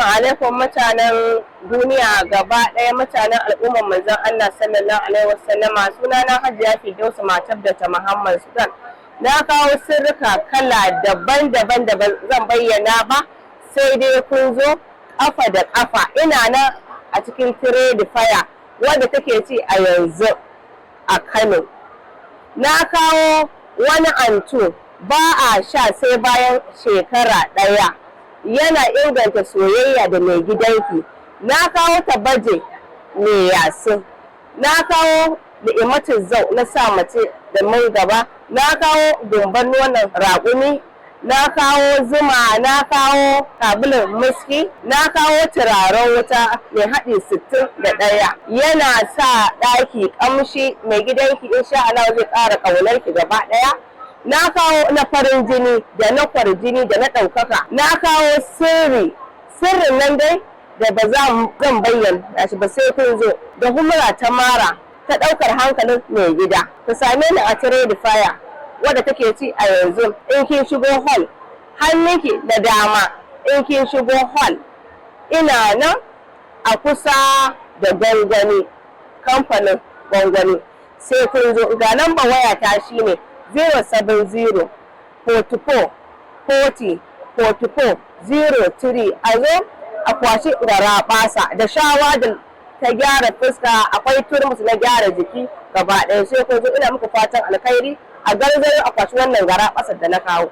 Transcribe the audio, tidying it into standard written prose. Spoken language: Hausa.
alaikum mutanen duniya gaba ɗaya, mutanen al'ummar manzon Allah sallallahu alaihi wasallama. Sunana Hajiya Firdausu matar da ta Muhammad Sudan. Na kawo sirrika kala daban-daban da zan bayyana ba, sai dai kun zo ƙafa da ƙafa. Ina nan a cikin Trade Fair wadda take ci a yanzu a Kano. Na kawo wani antu ba a sha sai bayan shekara ɗaya. Yana inganta soyayya da mai gidanki. Na kawo tabaje mai yasin. Na kawo ni'imatin zau na sa mace da mai gaba. Na kawo gumban nonon raƙumi. Na kawo zuma. Na kawo sabulun muski. Na kawo turaren wuta mai haɗi 61. Yana sa ɗaki ƙamshi. Mai gidanki insha Allah zai ƙara ƙaunarki gaba ɗaya. Na kawo na farin jini da na kwarjini da na ɗaukaka. Na kawo sirrin nan dai da ba zan bayyana shi ba sai kun zo. Da humra ta mara ta ɗaukar hankalin mai gida. Ku same ni a Trade Fair wadda take ci a yanzu. In kin shigo hall, hannunki da dama in kin shigo hall. Ina nan a kusa da gwangwani, kamfanin gwangwani. Sai kun zo. Ga lambar waya ta shine 070 44 40 44 03. a zo a kwashi garaɓasa da shawa da ta gyara fuska. Akwai turmus na gyara jiki gaba ɗaya. Sai kun zo. Ina muku fatan alkhairi. A garzayo a kwashi wannan garaɓasar da na kawo.